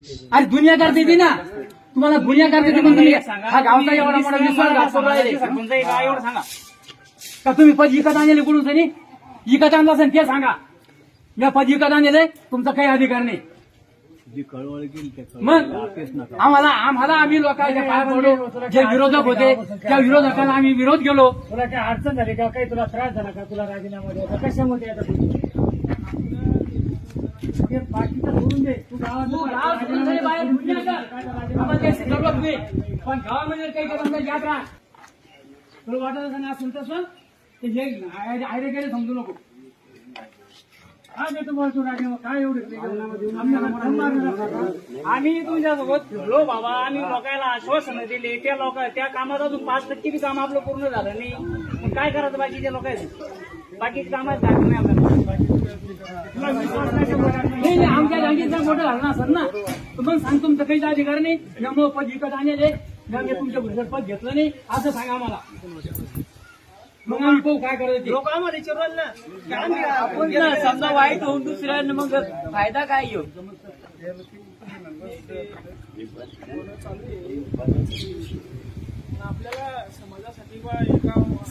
अरे दुनिया करते ती ना, तुम्हाला दुनिया करते ती, पण तुम्ही हा गावचा एवढा मोठा विश्वासघात करून राहिले. एवढं सांगा का तुम्ही पद विकत आणले कुठून तरी विकत आणला असेल ते सांगा. मी पद विकत आणले, तुमचा काही अधिकार नाही. मग आम्हाला आम्ही लोकांच्या पाया पडलो. जे विरोधक होते त्या विरोधकांना आम्ही विरोध केलो. तुला काय अडचण झाली का, काही तुला त्रास झाला का, तुला राजीनामा द्यायचा कशामध्ये आता बाकीचं सोडून दे. तू गावात गाव सोडून तरी बाहेर दुनिया कर. आम्हाला काही शिकवत नाही. पण गावामध्ये काही करत नाही. याद राहा. तुला वाटत असं ना सुनत असं ते जे आयरे गेले समजू नको. काय देतो बोल तू राजीनामा, काय एवढे आम्ही तुमच्यासोबत फिरलो बाबा. आम्ही लोकांना आश्वासन दिले. त्या कामात अजून 5% बी काम आपलं पूर्ण झालं नाही. मग काय करायचं बाकीच्या लोकांचं? बाकीचे कामात झालं नाही आपल्याला. नाही आमच्या जागेचं मोठं झालं ना सर ना, तुम्हाला सांग तुमचं काहीच अधिकार नाही. मग पद विकत आणले, मी तुमच्या भुजर पद घेतलं नाही असं सांगा आम्हाला. मग आम्ही पाहू काय करायचं ते. लोक आम्हाला विचारलं ना, आपण समजा वाईट होऊन दुसऱ्यांना मग फायदा काय घेऊ?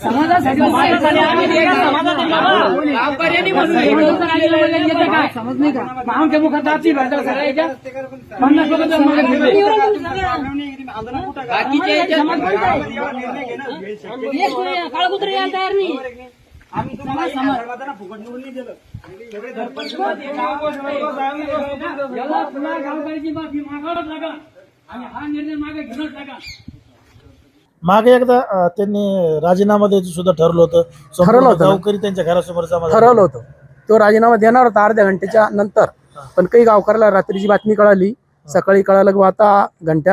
समाजासाठी समज नाही का आमच्या मुखात आपली भाषा करायच्या 50 लोक काळकुत्र यायला तयार नाही. आम्ही तुम्हाला फुकट निवडून नाही दिलं. गावकऱ्याची माफी मागावंच लागा आणि हा निर्णय मागे घेणंच लागा. मागे एकदा त्यांनी राजीनामा द्यायचं सुद्धा ठरलं होतं. गावकरी त्यांच्या घरासमोर जमा झाले. ठरवलं होतं. तो राजीनामा देणार होता अर्ध्या घंट्याच्या नंतर, पण काही गावकऱ्याला रात्रीची बातमी कळाली. सकाळी कळालं की आता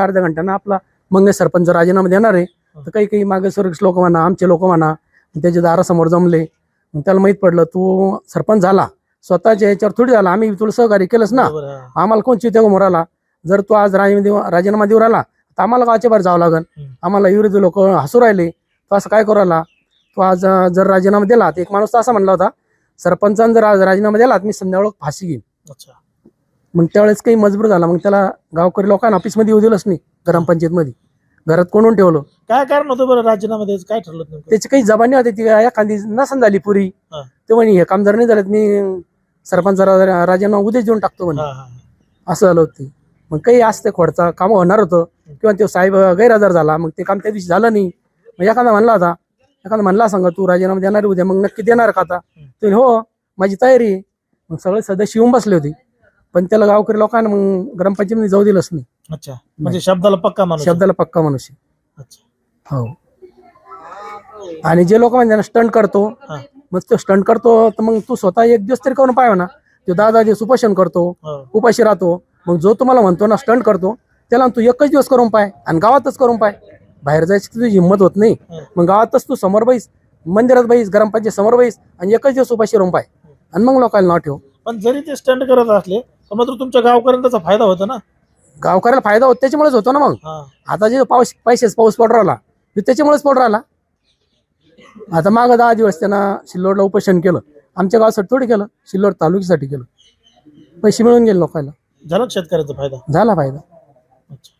अर्ध्या घंट्यानं आपला मंगेश सरपंच राजीनामा देणार आहे. तर काही मागे सुरक्षित लोक म्हणा, आमचे लोक म्हणा, त्याच्या दारासमोर जमले. मग त्याला माहित पडलं तू सरपंच झाला, स्वतःच्या याच्यावर थोडी झाला. आम्ही तुला सहकार्य केलंच ना. आम्हाला कोण चित्ते मोराला. जर तू आज राजीनामा देऊ राहिला तर आम्हाला गावाच्या बाहेर जावं लागेल. आम्हाला विरोधी लोक हसू राहिले. तो असं काय करू राहिला. तो आज जर राजीनामा दिला तर एक माणूस तर असा म्हणला होता, सरपंचानं जर आज राजीनामा दिला मी संध्याकाळ फाशी घेईन. मग त्यावेळेस काही मजबूर झाला. मग त्याला गावकरी लोकांना ऑफिसमध्ये येऊ दिलंच नाही. ग्रामपंचायतमध्ये घरात कोणून ठेवलं. काय कारण होतं बरं राजीनामा द्यायचं, काय ठरलं नेमकं? त्याची काही जबानी होती. ती एखादी नसन झाली पुरी. ते म्हणे हे काम जर नाही झालं मी सरपंचाला राजीनामा उद्याच देऊन टाकतो म्हणे. असं झालं होतं. मग काही असते खोडचा काम होणार होतं किंवा ते साहेब गैरहजर झाला. मग ते काम त्या दिवशी झालं नाही. मग एखादा म्हणला सांगा तू राजीनामा देणार उद्या, मग नक्की देणार का आता? तुम्ही हो माझी तयारी आहे. मग सगळे सदस्य येऊन बसले होते. पण त्याला गावकरी लोकांना मग ग्रामपंचायतीमध्ये जाऊ दिलंच नाही. अच्छा, म्हणजे शब्दाला पक्का माणूस अच्छा. हो. आणि जे लोक म्हणजे स्टंट करतो, मग तो स्टंट करतो तर मग तू स्वतः एक दिवस तरी करून पाहिजे ना. तो 10 दिवस उपोषण करतो, उपाशी राहतो. मग जो तुम्हाला म्हणतो ना स्टंट करतो त्याला तू एकच दिवस करून पाय आणि गावातच करून पाय. बाहेर जायची तुझी हिंमत होत नाही. मग गावातच तू समोर बैस, मंदिरात बैस, ग्रामपंचायत समोर बैस आणि एकच दिवस उपाशी राहून पाय आणि मग लोकांना नाव ठेव. पण जरी ते स्टंट करत असले तर मात्र तुमच्या गावकऱ्यांना त्याचा फायदा होतो ना. गावकऱ्याला फायदा होत त्याच्यामुळेच होतो ना. मग आता जे पाऊस पडू राहिला त्याच्यामुळेच पडू राहिला. आता मागं 10 दिवस त्यांना सिल्लोडला उपोषण केलं. आमच्या गावासाठी थोडी केलं, सिल्लोड तालुक्यासाठी केलं. पैसे मिळून गेले लोकांना. झाला शेतकऱ्याचा फायदा. झाला फायदा. अच्छा.